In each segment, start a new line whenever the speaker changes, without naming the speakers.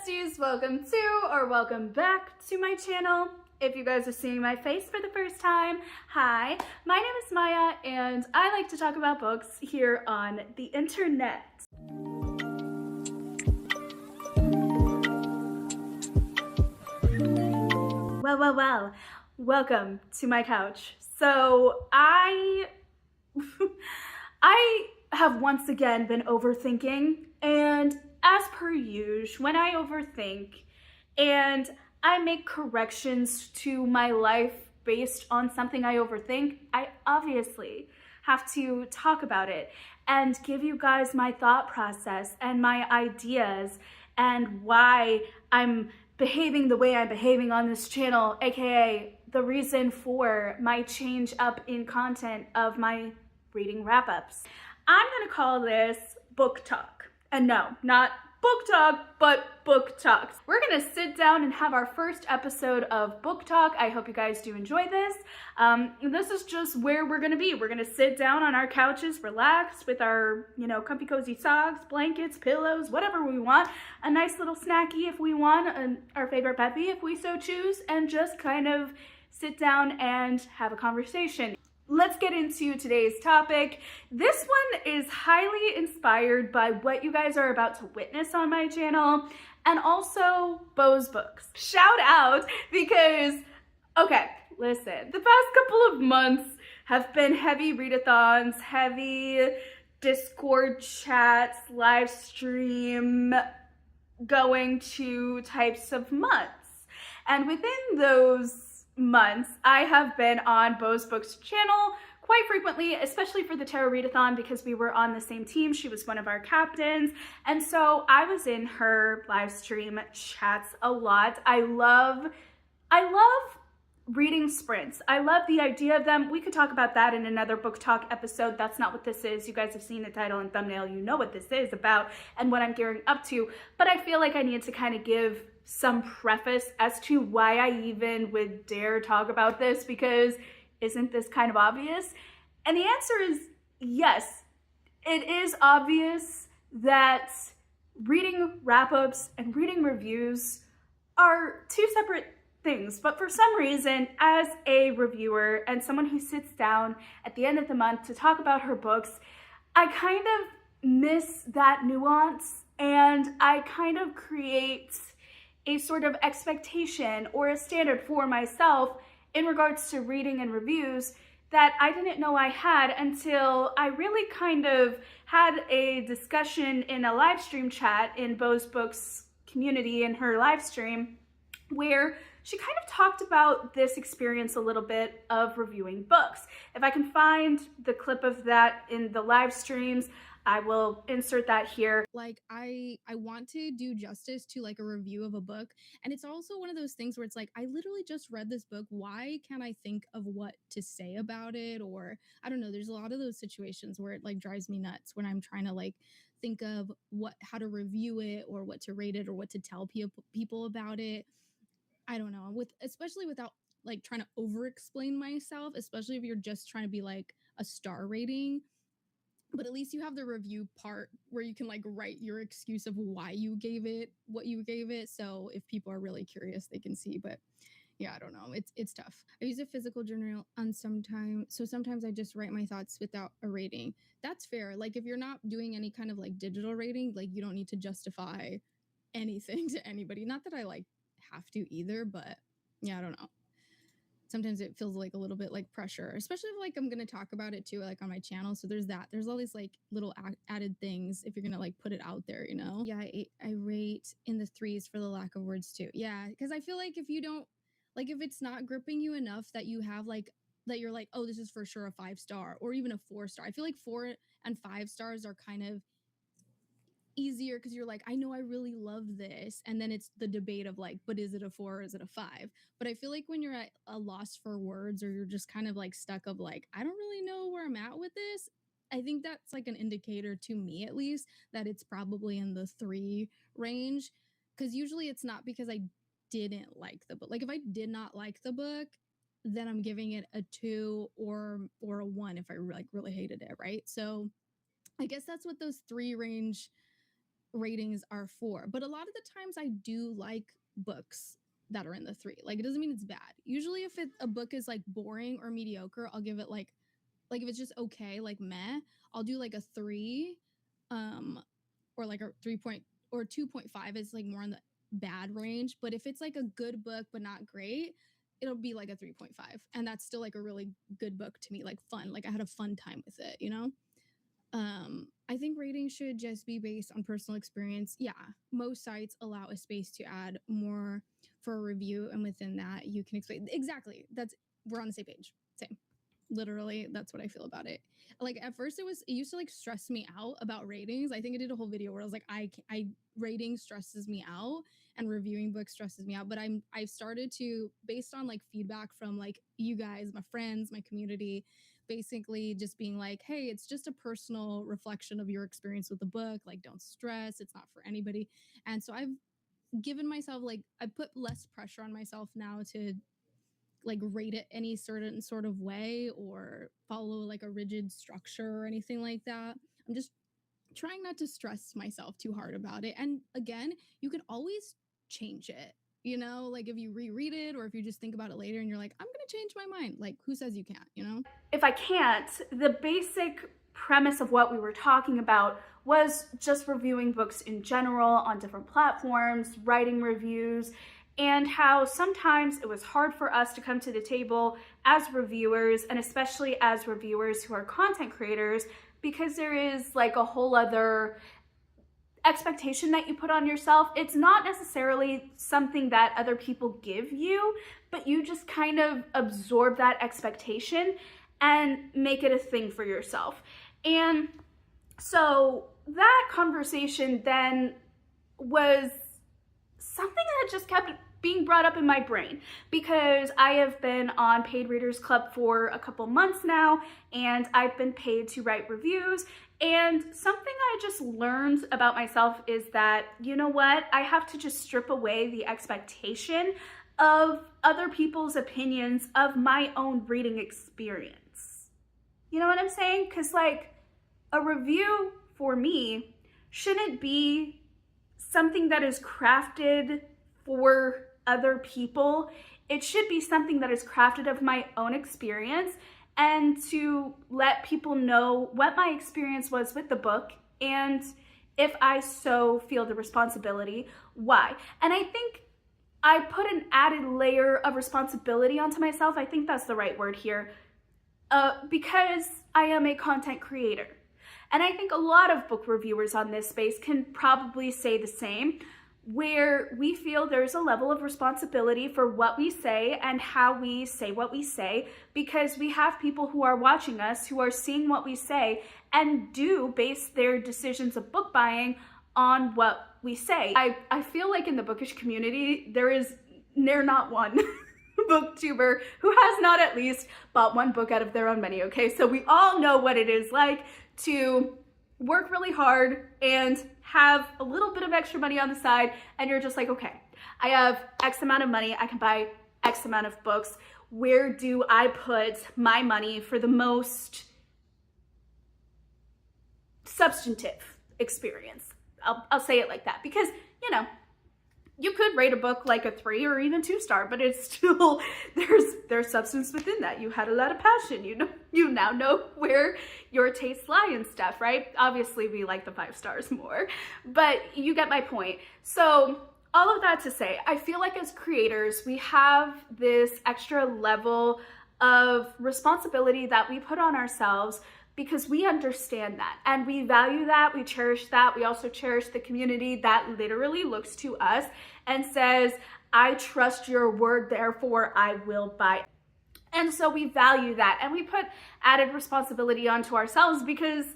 besties, welcome to or welcome back to my channel. If you guys are seeing my face for the first time, hi, my name is Maya and I like to talk about books here on the internet. Well, welcome to my couch. So I have once again been overthinking, and as per usual, when I overthink and I make corrections to my life based on something I overthink, I obviously have to talk about it and give you guys my thought process and my ideas and why I'm behaving the way I'm behaving on this channel, aka the reason for my change up in content of my reading wrap-ups. I'm gonna call this book talk. And no, not book talk, but book talks. We're gonna sit down and have our first episode of book talk. I hope you guys do enjoy this. This is just where we're gonna be. We're gonna sit down on our couches, relax with our, comfy cozy socks, blankets, pillows, whatever we want. A nice little snacky if we want, and our favorite peppy if we so choose, and just kind of sit down and have a conversation. Let's get into today's topic. This one is highly inspired by what you guys are about to witness on my channel, and also Bo's books. Shout out, because, okay, listen, the past couple of months have been heavy readathons, heavy Discord chats, live stream going to types of months. And within those months, I have been on Bo's Books channel quite frequently, especially for the tarot readathon, because we were on the same team. She was one of our captains, and so I was in her live stream chats a lot. I love reading sprints. I love the idea of them. We could talk about that in another book talk episode. That's not what this is. You guys have seen the title and thumbnail. You know what this is about and what I'm gearing up to, but I feel like I need to kind of give some preface as to why I even would dare talk about this, because isn't this kind of obvious? And the answer is yes. It is obvious that reading wrap-ups and reading reviews are two separate things, but for some reason, as a reviewer and someone who sits down at the end of the month to talk about her books, I kind of miss that nuance, and I kind of create a sort of expectation or a standard for myself in regards to reading and reviews that I didn't know I had until I really kind of had a discussion in a live stream chat in Bo's Books community in her live stream, where she kind of talked about this experience a little bit of reviewing books. If I can find the clip of that in the live streams, I will insert that here.
Like I want to do justice to like a review of a book, and it's also one of those things where it's like, I literally just read this book, why can't I think of what to say about it? Or I don't know, there's a lot of those situations where it like drives me nuts when I'm trying to like think of how to review it or what to rate it or what to tell people about it. I don't know, especially without like trying to over explain myself, especially if you're just trying to be like a star rating. But at least you have the review part where you can like write your excuse of why you gave it what you gave it, so if people are really curious they can see. But yeah, I don't know, it's tough. I use a physical journal on sometimes I just write my thoughts without a rating. That's fair. Like if you're not doing any kind of like digital rating, like you don't need to justify anything to anybody. Not that I like have to either, but yeah, I don't know. Sometimes it feels like a little bit like pressure, especially if like I'm going to talk about it too, like on my channel. So there's that. There's all these like little added things if you're going to like put it out there, Yeah, I rate in the 3s for the lack of words too. Yeah, because I feel like if you don't, like if it's not gripping you enough that you have like, that you're like, oh, this is for sure a 5-star or even a 4-star. I feel like 4 and 5 stars are kind of easier because you're like, I know I really love this, and then it's the debate of like, but is it a 4 or is it a 5? But I feel like when you're at a loss for words, or you're just kind of like stuck of like, I don't really know where I'm at with this, I think that's like an indicator, to me at least, that it's probably in the 3 range. Because usually it's not because I didn't like the book. Like if I did not like the book, then I'm giving it a 2 or a 1 if I like really hated it, right? So I guess that's what those 3 range ratings are for. But a lot of the times I do like books that are in the 3. Like, it doesn't mean it's bad. Usually if a book is like boring or mediocre, I'll give it like if it's just okay, like meh, I'll do like a 3, or like a 3 point or 2.5 is like more in the bad range. But if it's like a good book but not great, it'll be like a 3.5, and that's still like a really good book to me, like fun, like I had a fun time with it, you know. I think ratings should just be based on personal experience. Yeah, most sites allow a space to add more for a review, and within that, you can explain exactly. We're on the same page. Same. Literally, that's what I feel about it. Like at first, it used to like stress me out about ratings. I think I did a whole video where I was like, I rating stresses me out, and reviewing books stresses me out. But I've started to, based on like feedback from like you guys, my friends, my community, basically just being like, hey, it's just a personal reflection of your experience with the book. Like, don't stress. It's not for anybody. And so I've given myself, like, I put less pressure on myself now to like rate it any certain sort of way or follow like a rigid structure or anything like that. I'm just trying not to stress myself too hard about it. And again, you can always change it. You know, like if you reread it or if you just think about it later and you're like, I'm going to change my mind. Like, who says you can't, you know?
If I can't, the basic premise of what we were talking about was just reviewing books in general on different platforms, writing reviews, and how sometimes it was hard for us to come to the table as reviewers, and especially as reviewers who are content creators, because there is like a whole other expectation that you put on yourself. It's not necessarily something that other people give you, but you just kind of absorb that expectation and make it a thing for yourself. And so that conversation then was something that just kept being brought up in my brain, because I have been on Paid Readers Club for a couple months now, and I've been paid to write reviews. And something I just learned about myself is that, you know what, I have to just strip away the expectation of other people's opinions of my own reading experience. You know what I'm saying? Because like a review for me shouldn't be something that is crafted for other people. It should be something that is crafted of my own experience, and to let people know what my experience was with the book, and if I so feel the responsibility, why. And I think I put an added layer of responsibility onto myself. I think that's the right word here, because I am a content creator. And I think a lot of book reviewers on this space can probably say the same, where we feel there's a level of responsibility for what we say and how we say what we say, because we have people who are watching us, who are seeing what we say, and do base their decisions of book buying on what we say. I feel like in the bookish community, they're not one booktuber who has not at least bought one book out of their own money, okay? So we all know what it is like to work really hard and have a little bit of extra money on the side, and you're just like, okay, I have X amount of money, I can buy X amount of books. Where do I put my money for the most substantive experience? I'll say it like that, because, you know, you could rate a book like a 3 or even 2-star, but it's still, there's substance within that. You had a lot of passion. You now know where your tastes lie and stuff, right? Obviously, we like the 5 stars more, but you get my point. So all of that to say, I feel like as creators, we have this extra level of responsibility that we put on ourselves, because we understand that and we value that, we cherish that. We also cherish the community that literally looks to us and says, I trust your word, therefore I will buy. And so we value that, and we put added responsibility onto ourselves because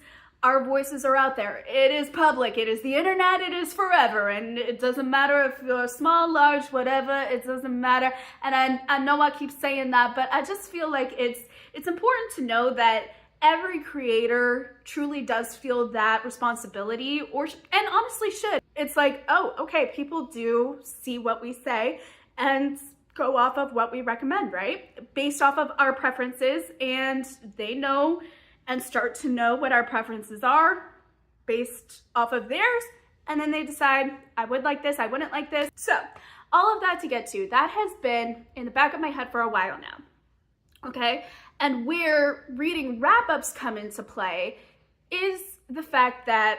our voices are out there. It is public, it is the internet, it is forever, and it doesn't matter if you're small, large, whatever, it doesn't matter. And I know I keep saying that, but I just feel like it's important to know that every creator truly does feel that responsibility, and honestly should. It's like, oh, okay, people do see what we say and go off of what we recommend, right? Based off of our preferences, and they know and start to know what our preferences are based off of theirs, and then they decide, I would like this, I wouldn't like this. So all of that to get to, that has been in the back of my head for a while now, okay? And where reading wrap-ups come into play is the fact that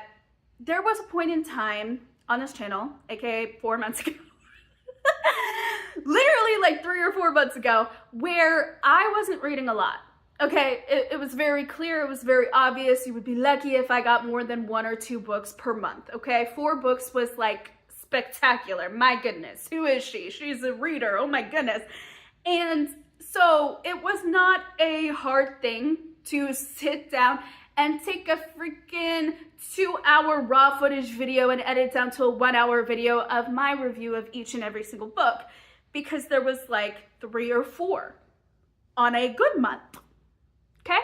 there was a point in time on this channel, aka 4 months ago, literally like 3 or 4 months ago, where I wasn't reading a lot. Okay, it was very clear, it was very obvious. You would be lucky if I got more than 1 or 2 books per month, okay? 4 books was like spectacular. My goodness, who is she? She's a reader, oh my goodness. And so it was not a hard thing to sit down and take a freaking 2-hour raw footage video and edit down to a 1-hour video of my review of each and every single book, because there was like 3 or 4 on a good month. Okay,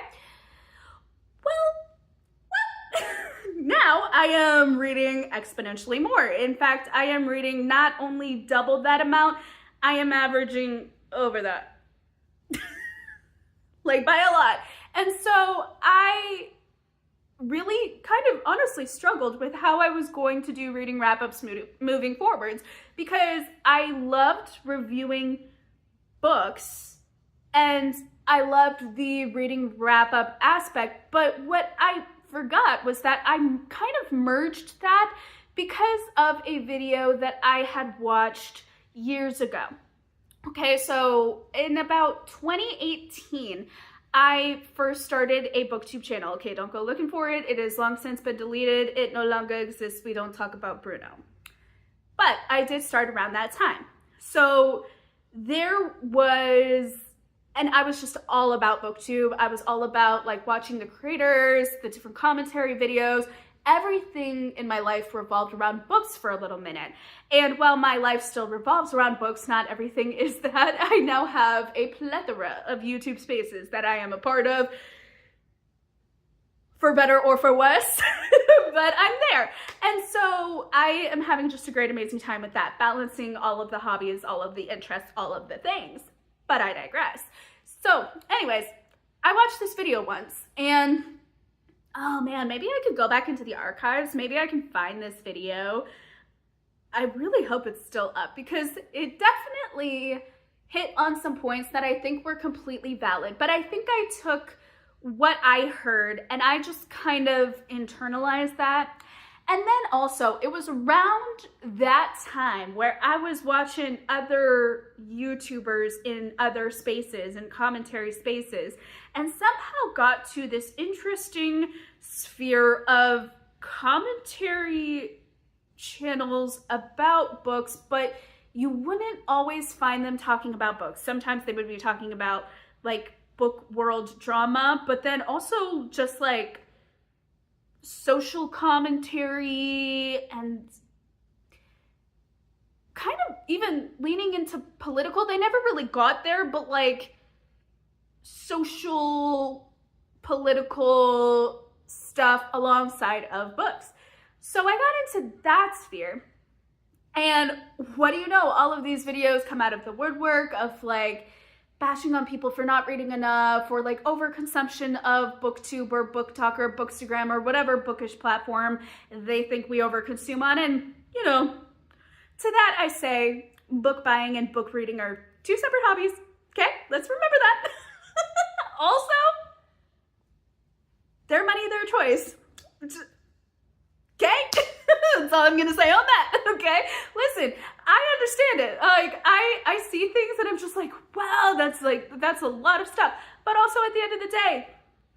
well, now I am reading exponentially more. In fact, I am reading not only double that amount, I am averaging over that, like by a lot. And so I really kind of honestly struggled with how I was going to do reading wrap-ups moving forwards, because I loved reviewing books and I loved the reading wrap-up aspect, but what I forgot was that I kind of merged that because of a video that I had watched years ago. Okay, so in about 2018, I first started a booktube channel. Okay, don't go looking for it. It has long since been deleted. It no longer exists. We don't talk about Bruno. But I did start around that time. So there was, and I was just all about booktube. I was all about like watching the creators, the different commentary videos. Everything in my life revolved around books for a little minute. And while my life still revolves around books, not everything is that. I now have a plethora of YouTube spaces that I am a part of, for better or for worse, but I'm there. And so I am having just a great, amazing time with that, balancing all of the hobbies, all of the interests, all of the things. But I digress. So anyways, I watched this video once and oh man, maybe I could go back into the archives. Maybe I can find this video. I really hope it's still up, because it definitely hit on some points that I think were completely valid. But I think I took what I heard and I just kind of internalized that. And then also, it was around that time where I was watching other YouTubers in other spaces and commentary spaces, and somehow got to this interesting sphere of commentary channels about books, but you wouldn't always find them talking about books. Sometimes they would be talking about like book world drama, but then also just like social commentary and kind of even leaning into political. They never really got there, but like social, political stuff alongside of books. So I got into that sphere, and what do you know, all of these videos come out of the woodwork of like bashing on people for not reading enough, or like overconsumption of booktube or BookTok or Bookstagram or whatever bookish platform they think we overconsume on. And you know, to that I say, book buying and book reading are 2 separate hobbies. Okay, let's remember that. Also, their money, their choice. Okay? That's all I'm gonna say on that, okay? Listen, I understand it. Like, I see things and I'm just like, wow, that's a lot of stuff. But also at the end of the day,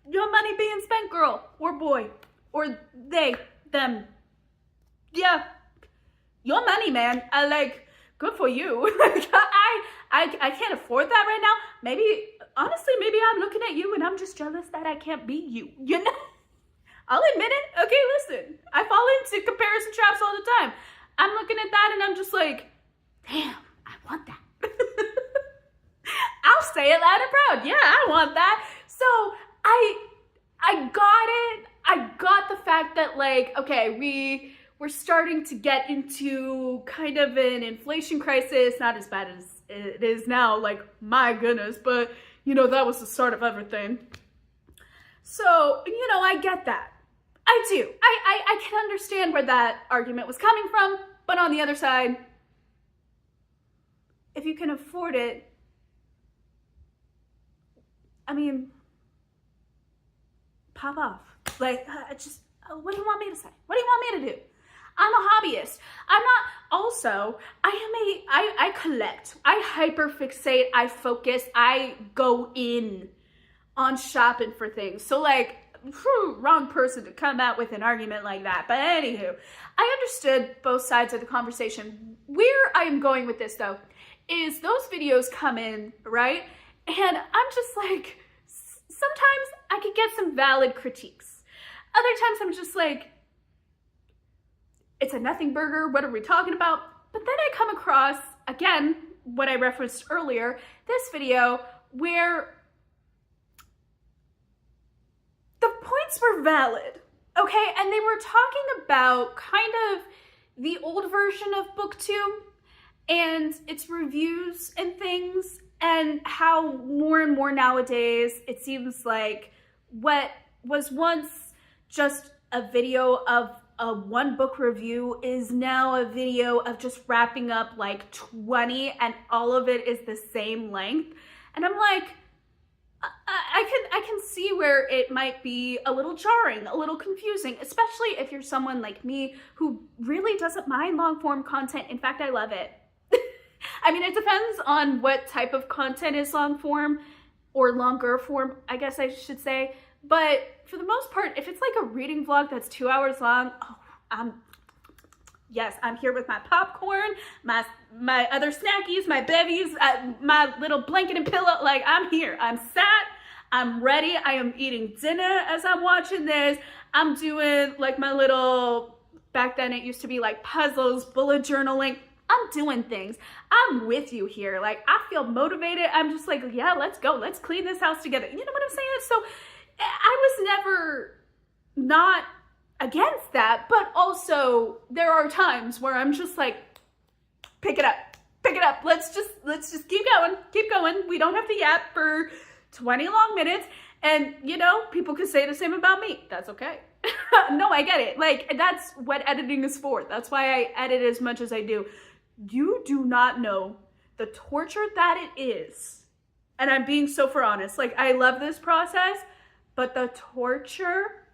your money being spent, girl, or boy, or they, them. Yeah, your money, man. I like, good for you. Like, I can't afford that right now. Maybe, honestly, maybe I'm looking at you and I'm just jealous that I can't be you, you know? I'll admit it. Okay, listen, I fall into comparison traps all the time. I'm looking at that and I'm just like, damn, I want that. I'll say it loud and proud. Yeah, I want that. So I got it. I got the fact that like, okay, we're starting to get into kind of an inflation crisis, not as bad as it is now, like, my goodness, but you know, that was the start of everything. So, you know, I get that. I do. I can understand where that argument was coming from, but on the other side, if you can afford it, I mean, pop off. Like, what do you want me to say? What do you want me to do? I'm a hobbyist. I'm not, also, I collect. I hyperfixate, I focus, I go in on shopping for things. So like, wrong person to come out with an argument like that. But anywho, I understood both sides of the conversation. Where I am going with this though, is those videos come in, right? And I'm just like, sometimes I could get some valid critiques. Other times I'm just like, it's a nothing burger, what are we talking about? But then I come across, again, what I referenced earlier, this video where the points were valid, okay? And they were talking about kind of the old version of BookTube and its reviews and things, and how more and more nowadays it seems like what was once just a video of a one book review is now a video of just wrapping up like 20 and all of it is the same length. And I'm like, I can see where it might be a little jarring, a little confusing, especially if you're someone like me who really doesn't mind long form content. In fact, I love it. I mean, it depends on what type of content is long form or longer form, I guess I should say. But for the most part, if it's like a reading vlog that's 2 hours long, oh, yes, I'm here with my popcorn, my other snackies, my bevies, my little blanket and pillow. Like, I'm here. I'm sat. I'm ready. I am eating dinner as I'm watching this. I'm doing like my little, back then it used to be like puzzles, bullet journaling. I'm doing things. I'm with you here. Like, I feel motivated. I'm just like, yeah, let's go. Let's clean this house together. You know what I'm saying? So I was never not against that, but also there are times where I'm just like, pick it up. Let's just keep going. We don't have to yap for 20 long minutes. And you know, people could say the same about me. That's okay. No, I get it. Like, that's what editing is for. That's why I edit as much as I do. You do not know the torture that it is. And I'm being so for honest. Like, I love this process, but the torture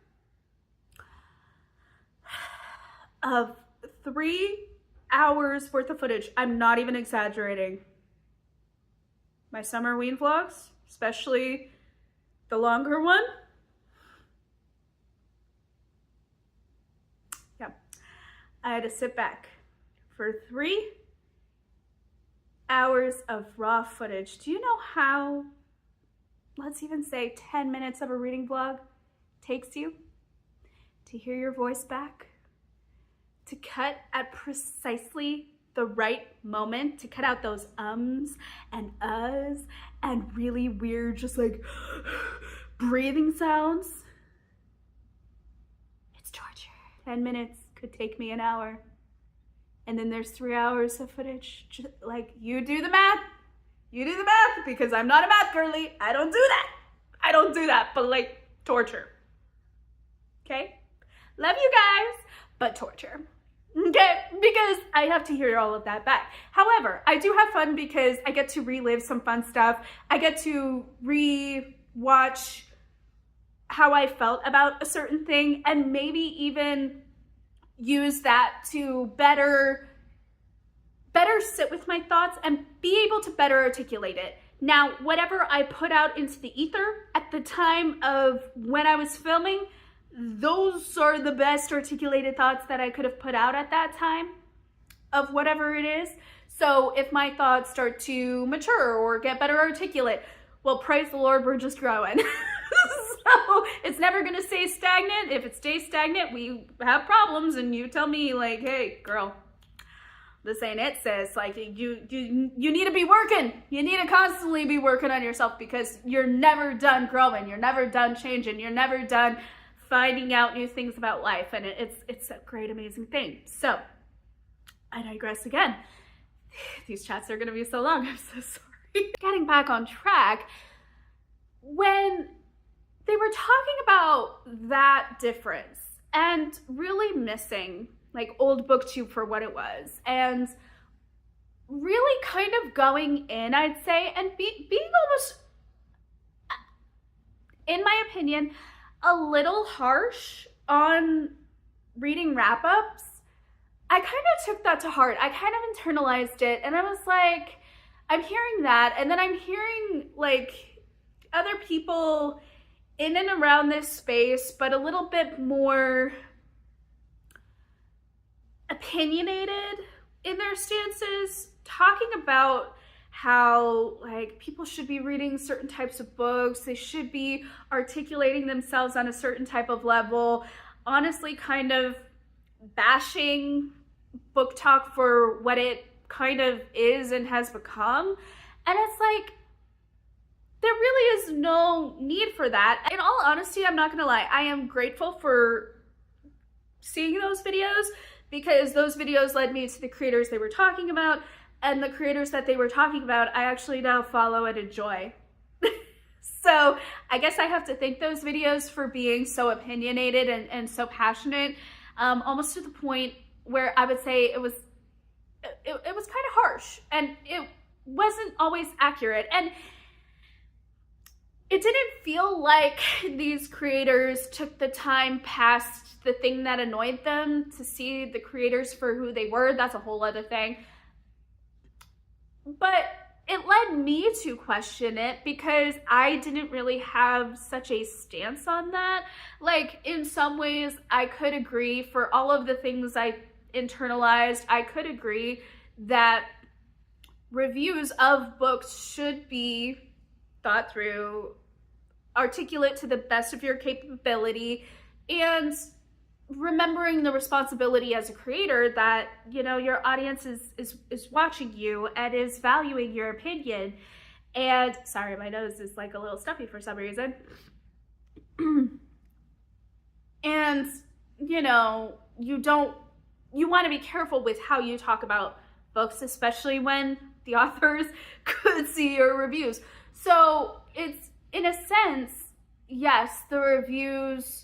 of 3 hours worth of footage, I'm not even exaggerating. My summer ween vlogs, especially the longer one. Yeah, I had to sit back for 3 hours of raw footage. Do you know how, let's even say 10 minutes of a reading vlog takes you to hear your voice back? To cut at precisely the right moment, to cut out those ums and uhs and really weird, just like breathing sounds. It's torture. 10 minutes could take me an hour. And then there's 3 hours of footage. Just like, you do the math. You do the math, because I'm not a math girly. I don't do that, but like, torture. Okay? Love you guys, but torture. Okay, because I have to hear all of that back. However, I do have fun because I get to relive some fun stuff. I get to re-watch how I felt about a certain thing and maybe even use that to better sit with my thoughts and be able to better articulate it. Now, whatever I put out into the ether at the time of when I was filming, those are the best articulated thoughts that I could have put out at that time of whatever it is. So if my thoughts start to mature or get better articulate, well, praise the Lord, we're just growing. So it's never gonna stay stagnant. If it stays stagnant, we have problems, and you tell me like, hey, girl, this ain't it, sis. Like, you need to be working. You need to constantly be working on yourself, because you're never done growing. You're never done changing. You're never done finding out new things about life, and it's a great, amazing thing. So I digress again. These chats are gonna be so long. I'm so sorry. Getting back on track, when they were talking about that difference and really missing like old booktube for what it was, and really kind of going in, I'd say, and being almost, in my opinion, a little harsh on reading wrap-ups. I kind of took that to heart. I kind of internalized it, and I was like, I'm hearing that, and then I'm hearing like other people in and around this space, but a little bit more opinionated in their stances, talking about how like people should be reading certain types of books, they should be articulating themselves on a certain type of level, honestly kind of bashing book talk for what it kind of is and has become. And it's like, there really is no need for that. In all honesty, I'm not gonna lie, I am grateful for seeing those videos, because those videos led me to the creators they were talking about, and the creators that they were talking about I actually now follow and enjoy. So I guess I have to thank those videos for being so opinionated and so passionate, almost to the point where I would say it was kind of harsh, and it wasn't always accurate, and it didn't feel like these creators took the time past the thing that annoyed them to see the creators for who they were. That's a whole other thing. But it led me to question it, because I didn't really have such a stance on that. Like, in some ways, I could agree for all of the things I internalized. I could agree that reviews of books should be thought through, articulate to the best of your capability, and remembering the responsibility as a creator that, you know, your audience is watching you and is valuing your opinion. And sorry, my nose is like a little stuffy for some reason. And, you know, you want to be careful with how you talk about books, especially when the authors could see your reviews. So it's, in a sense, yes, the reviews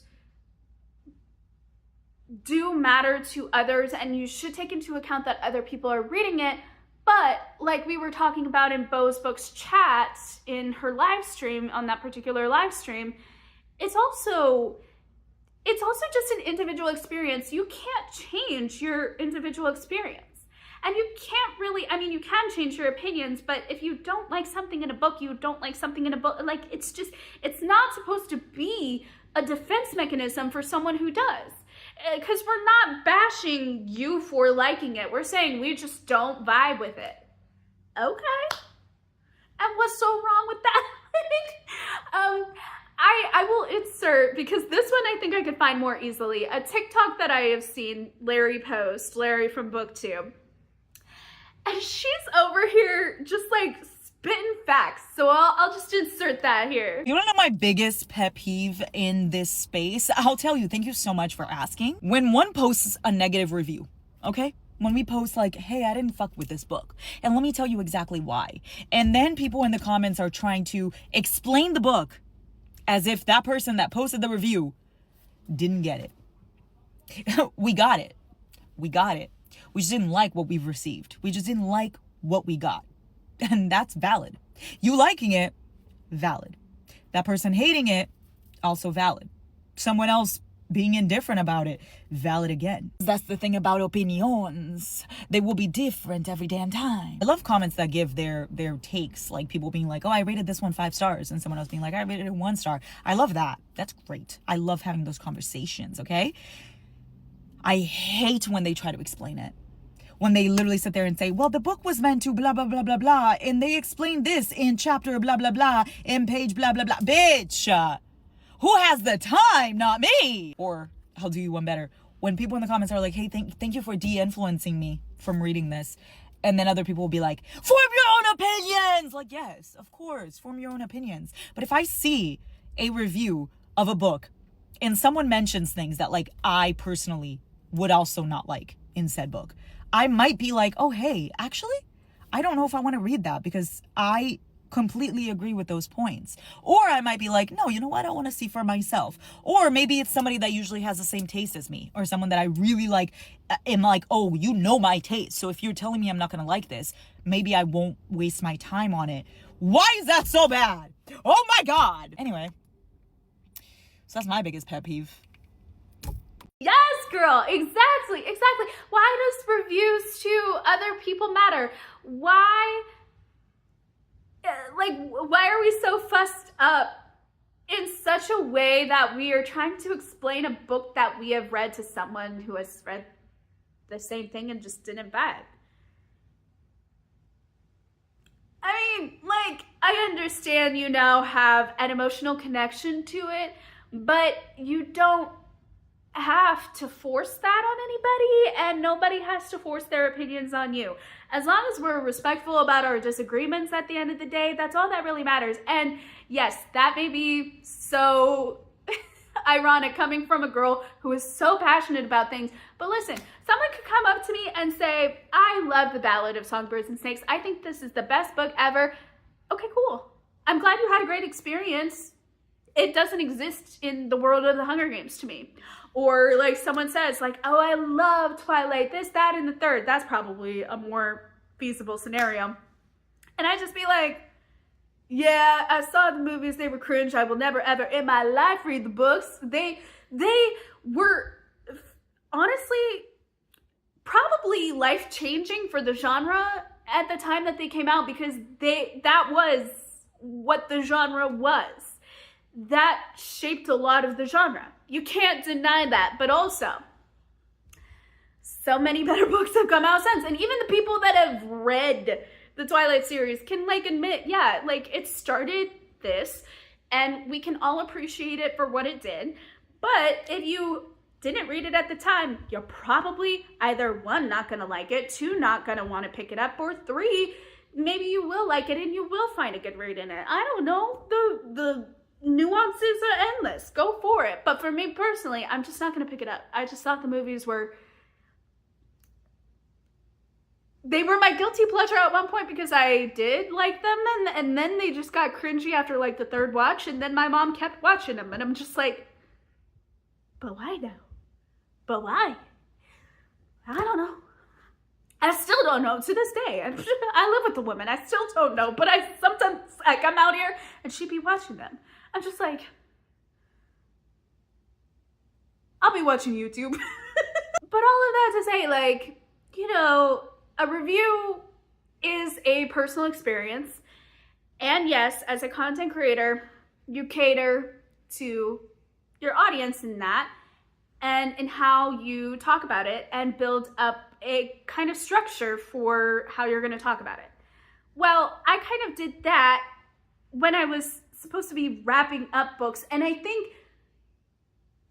do matter to others, and you should take into account that other people are reading it. But like we were talking about in Bo's Books chat in her live stream, on that particular live stream, it's also just an individual experience. You can't change your individual experience. And you can't really, I mean, you can change your opinions, but if you don't like something in a book, you don't like something in a book. Like, it's not supposed to be a defense mechanism for someone who does. Because we're not bashing you for liking it. We're saying we just don't vibe with it. Okay. And what's so wrong with that? I will insert, because this one I think I could find more easily, a TikTok that I have seen Larry post, Larry from BookTube. And she's over here just like spitting facts. So I'll just insert that here.
You wanna know my biggest pet peeve in this space? I'll tell you, thank you so much for asking. When one posts a negative review, okay? When we post like, hey, I didn't fuck with this book, and let me tell you exactly why. And then people in the comments are trying to explain the book as if that person that posted the review didn't get it. We got it. We got it. We just didn't like what we've received. We just didn't like what we got. And that's valid. You liking it, valid. That person hating it, also valid. Someone else being indifferent about it, valid again. That's the thing about opinions. They will be different every damn time. I love comments that give their takes, like people being like, oh, I rated this one 5 stars, and someone else being like, I rated it 1 star. I love that. That's great. I love having those conversations, okay? I hate when they try to explain it. When they literally sit there and say, well, the book was meant to blah, blah, blah, blah, blah, and they explained this in chapter blah, blah, blah, in page blah, blah, blah. Bitch, who has the time? Not me. Or I'll do you one better. When people in the comments are like, hey, thank you for de-influencing me from reading this. And then other people will be like, form your own opinions. Like, yes, of course, form your own opinions. But if I see a review of a book and someone mentions things that like I personally would also not like in said book, I might be like, oh, hey, actually, I don't know if I want to read that, because I completely agree with those points. Or I might be like, no, you know what? I want to see for myself. Or maybe it's somebody that usually has the same taste as me, or someone that I really like, am like, oh, you know my taste. So if you're telling me I'm not going to like this, maybe I won't waste my time on it. Why is that so bad? Oh my God. Anyway, so that's my biggest pet peeve.
Yes, girl, exactly. Why does reviews to other people matter? Why are we so fussed up in such a way that we are trying to explain a book that we have read to someone who has read the same thing and just didn't vibe? I mean, I understand you now have an emotional connection to it, but you don't have to force that on anybody, and nobody has to force their opinions on you. As long as we're respectful about our disagreements at the end of the day, that's all that really matters. And yes, that may be so ironic coming from a girl who is so passionate about things, but listen, someone could come up to me and say, I love The Ballad of Songbirds and Snakes. I think this is the best book ever. Okay, cool. I'm glad you had a great experience. It doesn't exist in the world of the Hunger Games to me. Or like someone says like, oh, I love Twilight, this, that, and the third. That's probably a more feasible scenario. And I just be like, yeah, I saw the movies, they were cringe. I will never ever in my life read the books. They were honestly probably life-changing for the genre at the time that they came out, because that was what the genre was. That shaped a lot of the genre. You can't deny that. But also, so many better books have come out since. And even the people that have read the Twilight series can admit, yeah, it started this, and we can all appreciate it for what it did. But if you didn't read it at the time, you're probably either 1, not gonna like it, 2, not gonna want to pick it up, or 3, maybe you will like it and you will find a good read in it. I don't know. The nuances are endless. Go for it. But for me personally, I'm just not gonna pick it up. I just thought the movies were my guilty pleasure at one point, because I did like them, and then they just got cringy after the 3rd watch, and then my mom kept watching them, and I'm just like, but why now? But why? I don't know. I still don't know to this day. I live with a woman. I still don't know, but I sometimes come out here and she'd be watching them. I'm just like, I'll be watching YouTube. But all of that to say, a review is a personal experience. And yes, as a content creator, you cater to your audience in that, and in how you talk about it, and build up a kind of structure for how you're going to talk about it. Well, I kind of did that when I was supposed to be wrapping up books, and I think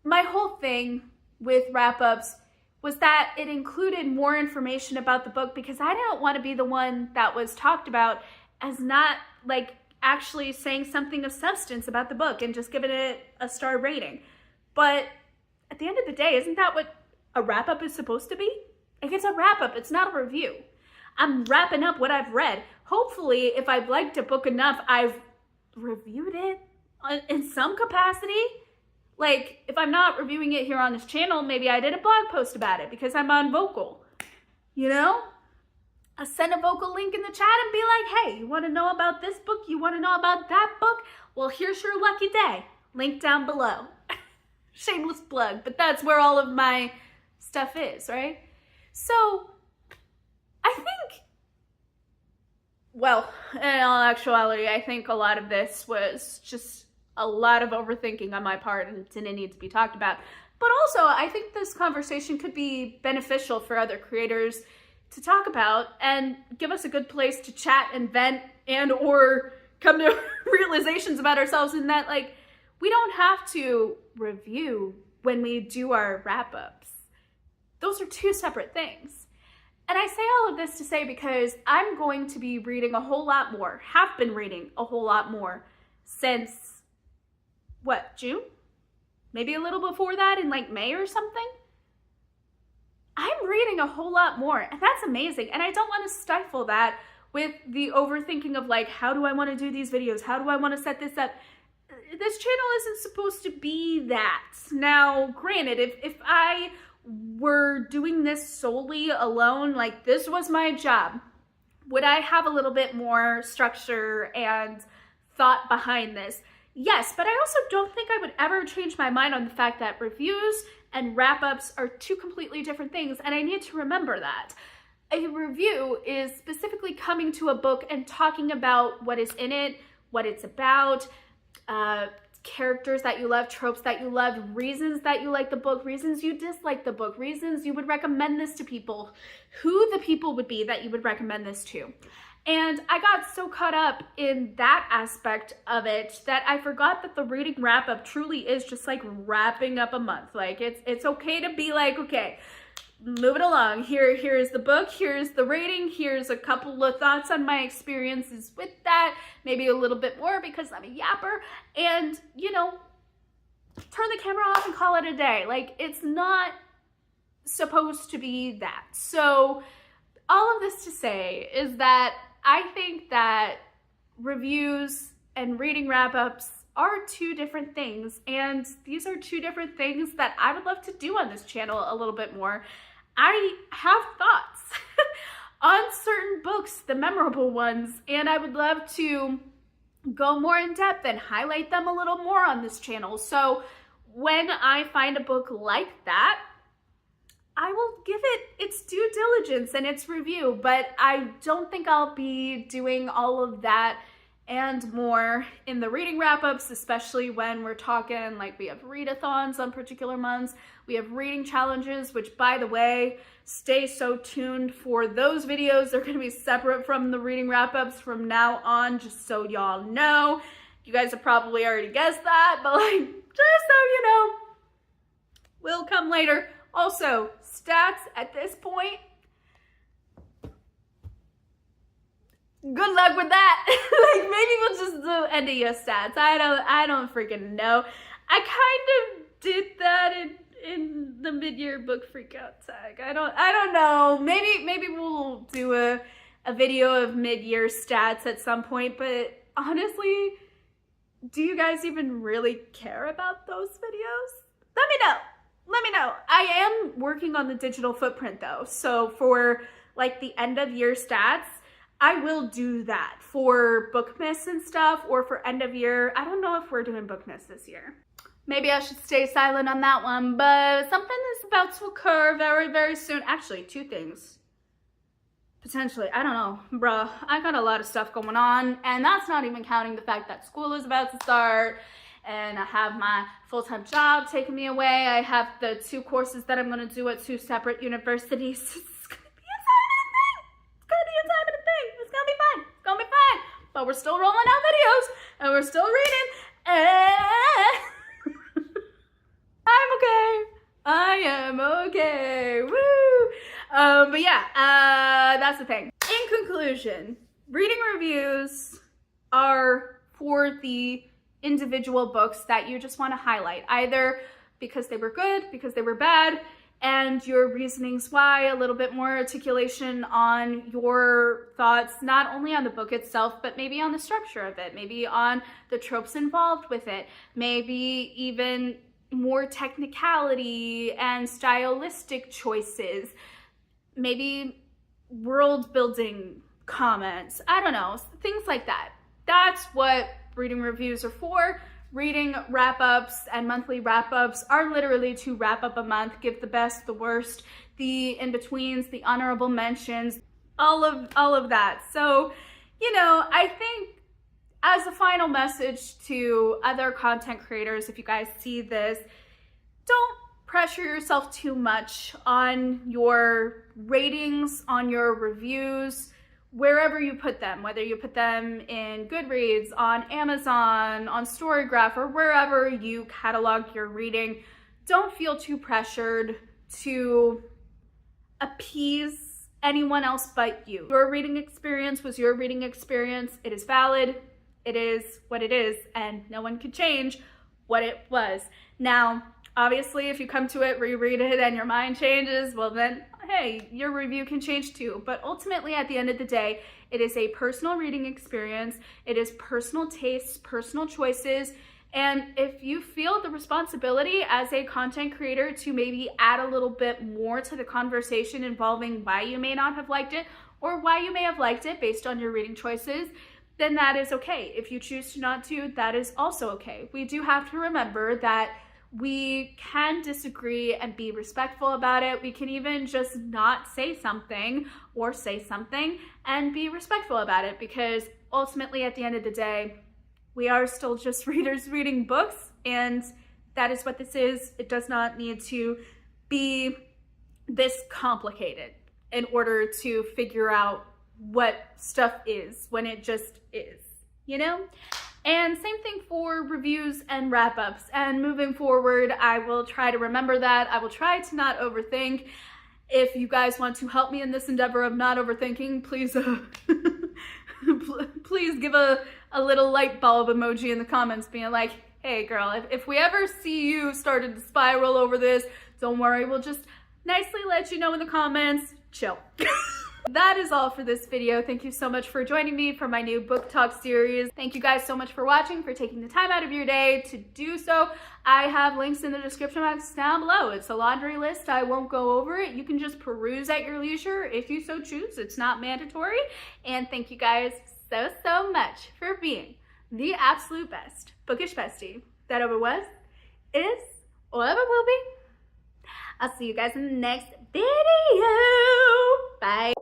my whole thing with wrap-ups was that it included more information about the book, because I didn't want to be the one that was talked about as not actually saying something of substance about the book and just giving it a star rating. But at the end of the day, isn't that what a wrap-up is supposed to be? It's a wrap-up, it's not a review. I'm wrapping up what I've read. Hopefully, if I've liked a book enough, I've reviewed it in some capacity. If I'm not reviewing it here on this channel, maybe I did a blog post about it because I'm on Vocal. I'll send a Vocal link in the chat and be like, hey, you want to know about this book? You want to know about that book? Well, here's your lucky day. Link down below. Shameless plug, but that's where all of my stuff is, right? So, I think, well, in all actuality, I think a lot of this was just a lot of overthinking on my part and didn't need to be talked about. But also, I think this conversation could be beneficial for other creators to talk about and give us a good place to chat and vent and or come to realizations about ourselves, in that we don't have to review when we do our wrap-ups. Those are 2 separate things. And I say all of this to say, because I'm going to be reading a whole lot more, have been reading a whole lot more since, June? Maybe a little before that, in May or something? I'm reading a whole lot more, and that's amazing. And I don't want to stifle that with the overthinking of like, how do I want to do these videos? How do I want to set this up? This channel isn't supposed to be that. Now, granted, if I were doing this solely alone, like this was my job, would I have a little bit more structure and thought behind this? Yes, but I also don't think I would ever change my mind on the fact that reviews and wrap-ups are two completely different things, and I need to remember that. A review is specifically coming to a book and talking about what is in it, what it's about, characters that you love, tropes that you love, reasons that you like the book, reasons you dislike the book, reasons you would recommend this to people, who the people would be that you would recommend this to. And I got so caught up in that aspect of it that I forgot that the reading wrap-up truly is just like wrapping up a month. Like it's okay to be like, okay, move it along. Here's the book, here's the rating, here's a couple of thoughts on my experiences with that, maybe a little bit more because I'm a yapper, and you know, turn the camera off and call it a day. Like it's not supposed to be that. So all of this to say is that I think that reviews and reading wrap-ups are two different things, and these are two different things that I would love to do on this channel a little bit more. I have thoughts on certain books, the memorable ones, and I would love to go more in depth and highlight them a little more on this channel. So when I find a book like that, I will give it its due diligence and its review, but I don't think I'll be doing all of that and more in the reading wrap-ups, especially when we're talking like we have readathons on particular months. We have reading challenges, which by the way, stay so tuned for those videos. They're going to be separate from the reading wrap-ups from now on, just so y'all know. You guys have probably already guessed that, but like, just so you know, will come later. Also, stats at this point, good luck with that. Like maybe we'll just do end of year stats. I don't freaking know. I kind of did that in the mid-year book freakout tag. I don't know. Maybe we'll do a video of mid-year stats at some point, but honestly, do you guys even really care about those videos? Let me know. Let me know. I am working on the digital footprint though. So for like the end of year stats, I will do that for Bookmas and stuff, or for end of year. I don't know if we're doing Bookmas this year. Maybe I should stay silent on that one, but something is about to occur very, very soon. Actually, two things. Potentially, I don't know, bruh. I got a lot of stuff going on, and that's not even counting the fact that school is about to start, and I have my full-time job taking me away. I have the 2 courses that I'm gonna do at 2 separate universities. It's gonna be a time and a thing. It's gonna be fine. It's gonna be fine. But we're still rolling out videos, and we're still reading, and I'm okay. I am okay. Woo! But yeah, that's the thing. In conclusion, reading reviews are for the individual books that you just want to highlight, either because they were good, because they were bad, and your reasonings why, a little bit more articulation on your thoughts, not only on the book itself, but maybe on the structure of it, maybe on the tropes involved with it, maybe even more technicality and stylistic choices, maybe world building comments, I don't know, things like that. That's what reading reviews are for. Reading wrap-ups and monthly wrap-ups are literally to wrap up a month, give the best, the worst, the in-betweens, the honorable mentions, all of that. So, you know, I think as a final message to other content creators, if you guys see this, don't pressure yourself too much on your ratings, on your reviews, wherever you put them, whether you put them in Goodreads, on Amazon, on Storygraph, or wherever you catalog your reading. Don't feel too pressured to appease anyone else but you. Your reading experience was your reading experience. It is valid. It is what it is, and no one could change what it was. Now, obviously, if you come to it, reread it, and your mind changes, well then hey, your review can change too. But ultimately, at the end of the day, it is a personal reading experience. It is personal tastes, personal choices. And if you feel the responsibility as a content creator to maybe add a little bit more to the conversation involving why you may not have liked it or why you may have liked it based on your reading choices, then that is okay. If you choose to not to, that is also okay. We do have to remember that we can disagree and be respectful about it. We can even just not say something or say something and be respectful about it, because ultimately at the end of the day, we are still just readers reading books, and that is what this is. It does not need to be this complicated in order to figure out what stuff is when it just is, you know? And same thing for reviews and wrap-ups. And moving forward, I will try to remember that. I will try to not overthink. If you guys want to help me in this endeavor of not overthinking, please please give a little light bulb emoji in the comments being like, hey girl, if we ever see you started to spiral over this, don't worry, we'll just nicely let you know in the comments. Chill. That is all for this video. Thank you so much for joining me for my new book talk series. Thank you guys so much for watching, for taking the time out of your day to do so. I have links in the description box down below. It's a laundry list. I won't go over it. You can just peruse at your leisure if you so choose. It's not mandatory. And thank you guys so much for being the absolute best bookish bestie that ever was, is, or ever will be. I'll see you guys in the next video. Bye.